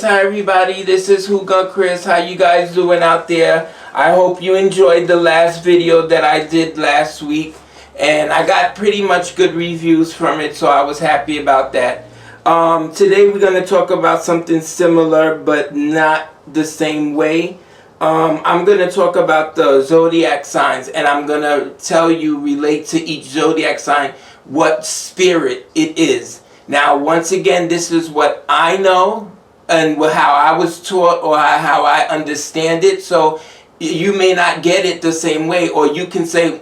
hi everybody, this is Hougan Chris. How you guys doing out there? I hope you enjoyed the last video that I did last week, and I got pretty much good reviews from it, so I was happy about that. Today we're going to talk about something similar but not the same way. I'm going to talk about the zodiac signs, and I'm going to tell you, relate to each zodiac sign, what spirit it is. Now, once again, this is what I know and how I was taught, or how I understand it. So you may not get it the same way, or you can say,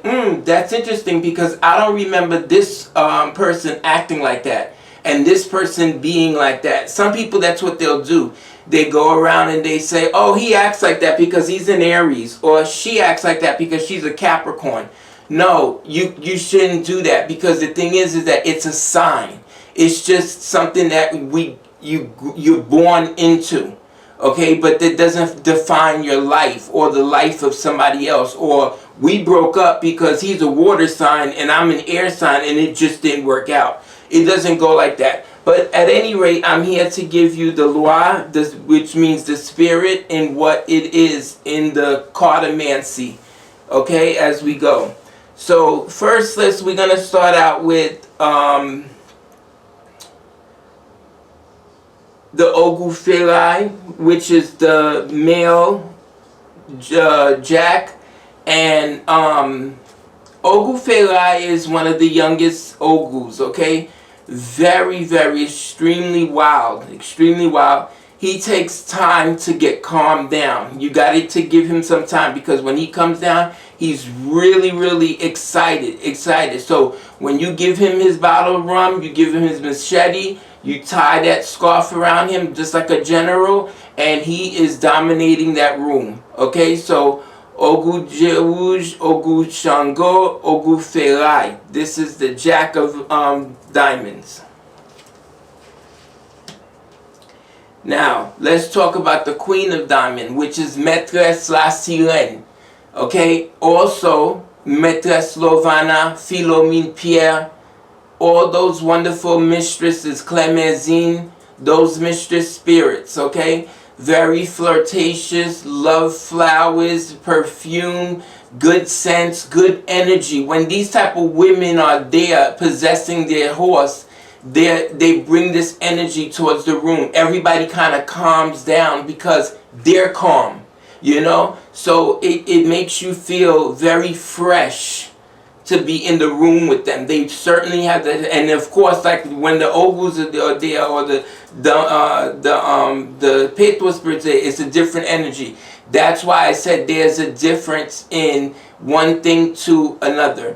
that's interesting because I don't remember this person acting like that and this person being like that. Some people, that's what they'll do. They go around and they say, oh, he acts like that because he's an Aries, or she acts like that because she's a Capricorn. No, you shouldn't do that, because the thing is that it's a sign. It's just something that you're born into, okay? But that doesn't define your life or the life of somebody else. Or we broke up because he's a water sign and I'm an air sign and it just didn't work out. It doesn't go like that. But at any rate, I'm here to give you the loi, which means the spirit, and what it is in the cartomancy, okay, as we go. So first, we're going to start out with the Oguferi, which is the male Jack, and Oguferi is one of the youngest Ogus, okay? Very, very extremely wild, extremely wild. He takes time to get calmed down. You got to give him some time, because when he comes down, he's really, really excited. So when you give him his bottle of rum, you give him his machete, you tie that scarf around him just like a general, and he is dominating that room. Okay, so Ogu Jerouge, Ogu Shango, Oguferi. This is the Jack of Diamonds. Now, let's talk about the Queen of Diamond, which is Maîtresse la Sirène. Okay, also Maîtresse Lovana, Philomene Pierre, all those wonderful mistresses, Clémentine, those mistress spirits, okay? Very flirtatious, love flowers, perfume, good sense, good energy. When these type of women are there possessing their horse, they bring this energy towards the room. Everybody kind of calms down because they're calm, you know? So it makes you feel very fresh to be in the room with them. They certainly have that. And of course, like when the Ogus are there, or the Peto spirits, it's a different energy. That's why I said there's a difference in one thing to another.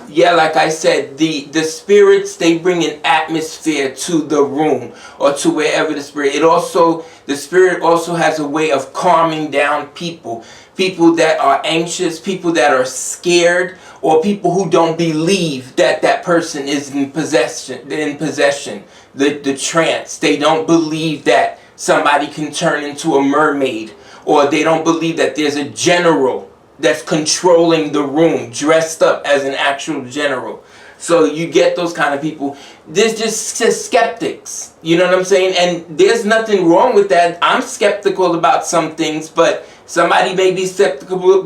Yeah, like I said, the spirits, they bring an atmosphere to the room or to wherever the spirit. The spirit also has a way of calming down people. People that are anxious, people that are scared, or people who don't believe that that person is in possession. The trance. They don't believe that somebody can turn into a mermaid, or they don't believe that there's a general that's controlling the room, dressed up as an actual general. So you get those kind of people. There's just skeptics. You know what I'm saying? And there's nothing wrong with that. I'm skeptical about some things, but somebody may be skeptical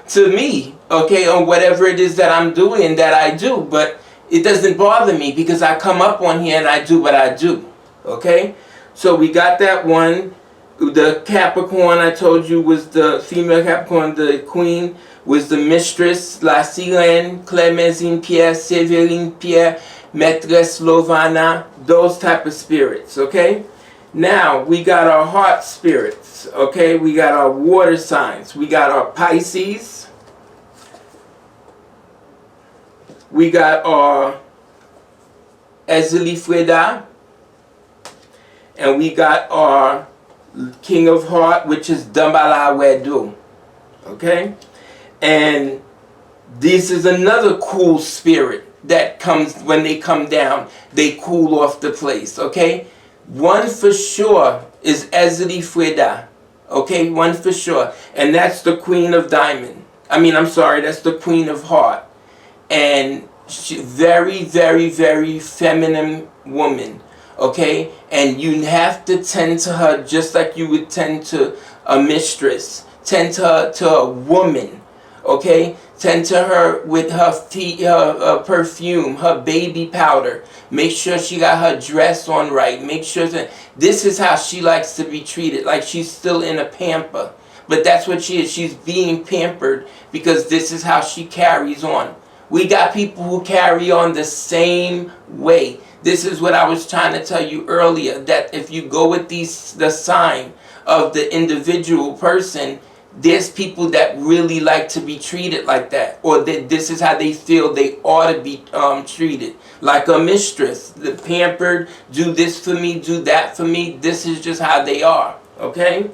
to me, okay, on whatever it is that I'm doing, that I do. But it doesn't bother me, because I come up on here and I do what I do, okay? So we got that one. The Capricorn, I told you, was the female Capricorn. The Queen was the Mistress la Sirène, Clémentine Pierre, Séverine Pierre, Maîtresse Lovana, those type of spirits, okay? Now, we got our heart spirits, okay? We got our water signs. We got our Pisces. We got our Ezeli-Freda. And we got our King of Heart, which is Dambala Wedu. Okay? And this is another cool spirit that comes, when they come down, they cool off the place. Okay? One for sure is Ezeli-Freda. Okay? One for sure. And that's the Queen of Diamond. That's the Queen of Heart. And she, very, very, very feminine woman. okay? And you have to tend to her just like you would tend to a mistress. Tend to her, to a woman, okay? Tend to her with her perfume, her baby powder. Make sure she got her dress on right. Make sure that this is how she likes to be treated, like she's still in a pamper. But that's what she is. She's being pampered because this is how she carries on. We got people who carry on the same way. This is what I was trying to tell you earlier, that if you go with the sign of the individual person, there's people that really like to be treated like that, or that this is how they feel they ought to be treated, like a mistress, the pampered, do this for me, do that for me. This is just how they are, okay?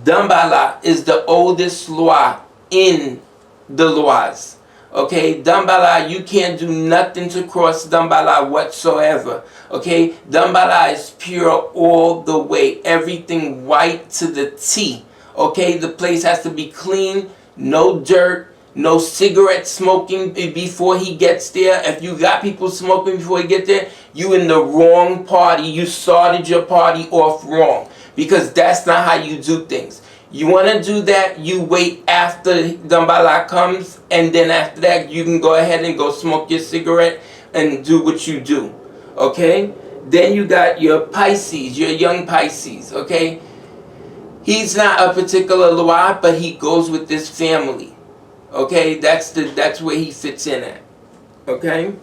Dambala is the oldest loi in the lois, okay? Dambala, you can't do nothing to cross Dambala whatsoever, okay? Dambala is pure all the way, everything white to the T. Okay, the place has to be clean, no dirt, no cigarette smoking before he gets there. If you got people smoking before you get there, you in the wrong party. You started your party off wrong, because that's not how you do things. You want to do that, you wait after Dambala comes, and then after that you can go ahead and go smoke your cigarette and do what you do. Okay? Then you got your Pisces, your young Pisces, okay? He's not a particular loi, but he goes with this family. Okay, that's where he fits in at. Okay,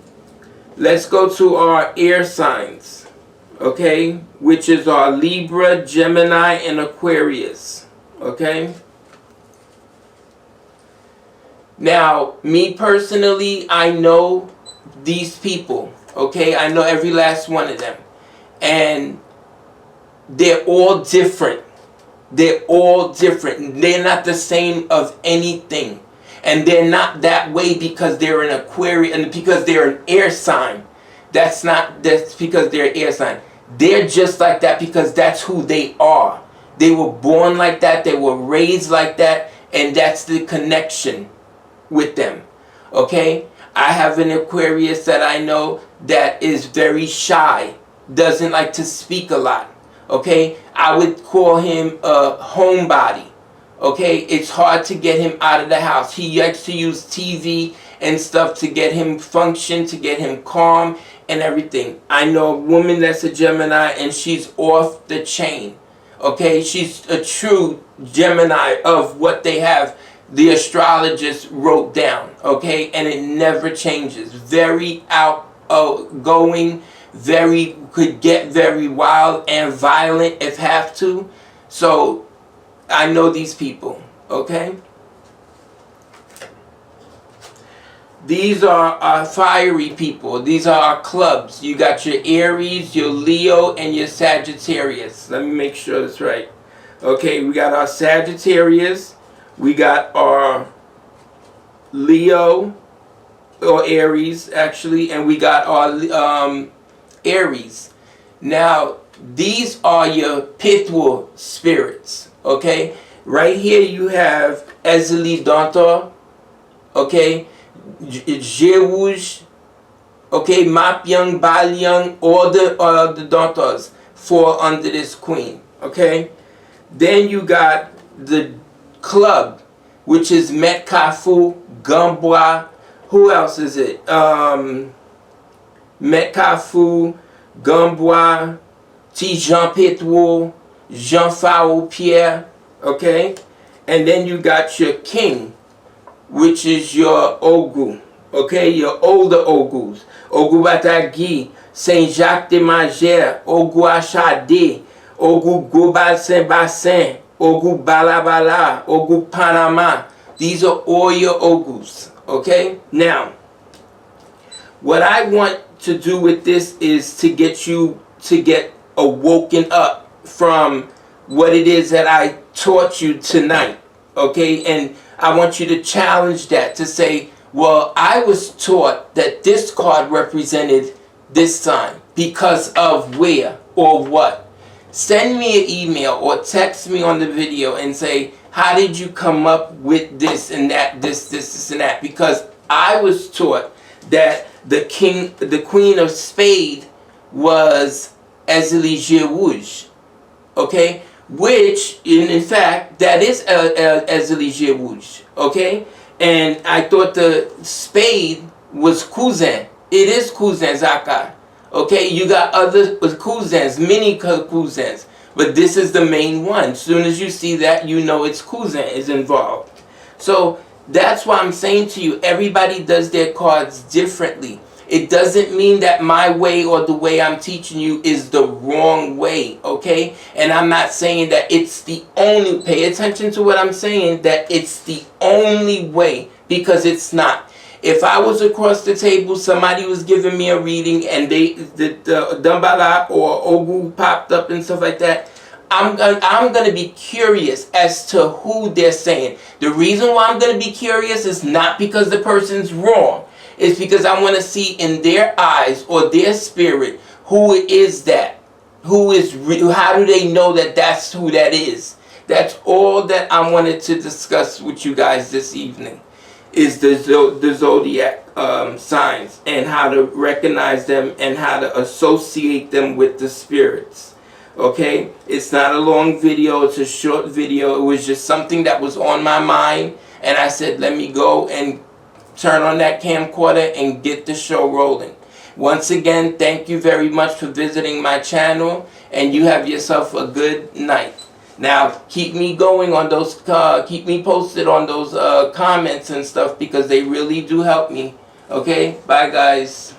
let's go to our air signs. Okay, which is our Libra, Gemini, and Aquarius. Okay. Now, me personally, I know these people. Okay, I know every last one of them, and they're all different. They're all different. They're not the same of anything. And they're not that way because they're an Aquarius and because they're an air sign. That's because they're an air sign. They're just like that because that's who they are. They were born like that. They were raised like that. And that's the connection with them. Okay? I have an Aquarius that I know that is very shy. Doesn't like to speak a lot. Okay, I would call him a homebody. Okay, it's hard to get him out of the house. He likes to use TV and stuff to get him function, to get him calm and everything. I know a woman that's a Gemini and she's off the chain. Okay, she's a true Gemini of what they have. The astrologist wrote down. Okay, and it never changes. Very outgoing. Could get very wild and violent if have to. So I know these people, okay? These are our fiery people. These are our clubs. You got your Aries, your Leo, and your Sagittarius. Let me make sure that's right. Okay, we got our Sagittarius. We got our Leo, or Aries actually, and we got our Aries. Now, these are your Pitwa spirits, okay? Right here you have Ezeli Dantor, okay? Jewuj, okay? Mapyang, Balyang, all the Dantors fall under this queen, okay? Then you got the club, which is Metkafu, Gambwa. Who else is it? Metkafu, Gambwa, T. Jean Petwo, Jean Fao Pierre, okay? And then you got your king, which is your Ogu, okay? Your older Ogus. Ogu Batagi, Saint Jacques de Mager, Ogu Achade, Ogu Gobal Saint Bassin, Ogu Balabala, Ogu Panama. These are all your Ogus, okay? Now, what I want to do with this is to get you to get awoken up from what it is that I taught you tonight, okay? And I want you to challenge that, to say, well, I was taught that this card represented this sign because of where or what. Send me an email or text me on the video and say, how did you come up with this and that, this and that? Because I was taught that the queen of spade was Elige Rouge. Okay? Which, in fact, that is Elige Rouge. Okay? And I thought the spade was cousin. It is cousin Zakar. Okay? You got other cousins, mini cousins. But this is the main one. As soon as you see that, you know it's cousin is involved. So that's why I'm saying to you, everybody does their cards differently. It doesn't mean that my way or the way I'm teaching you is the wrong way, okay? And I'm not saying that it's the only, pay attention to what I'm saying, that it's the only way, because it's not. If I was across the table, somebody was giving me a reading and the Dambala or Ogu popped up and stuff like that, I'm going to be curious as to who they're saying. The reason why I'm going to be curious is not because the person's wrong. It's because I want to see in their eyes or their spirit who is that. Who is how do they know that that's who that is? That's all that I wanted to discuss with you guys this evening. Is the Zodiac signs and how to recognize them and how to associate them with the spirits. Okay? It's not a long video. It's a short video. It was just something that was on my mind. And I said, let me go and turn on that camcorder and get the show rolling. Once again, thank you very much for visiting my channel, and you have yourself a good night. Now, keep me going on those, keep me posted on those comments and stuff, because they really do help me. Okay? Bye, guys.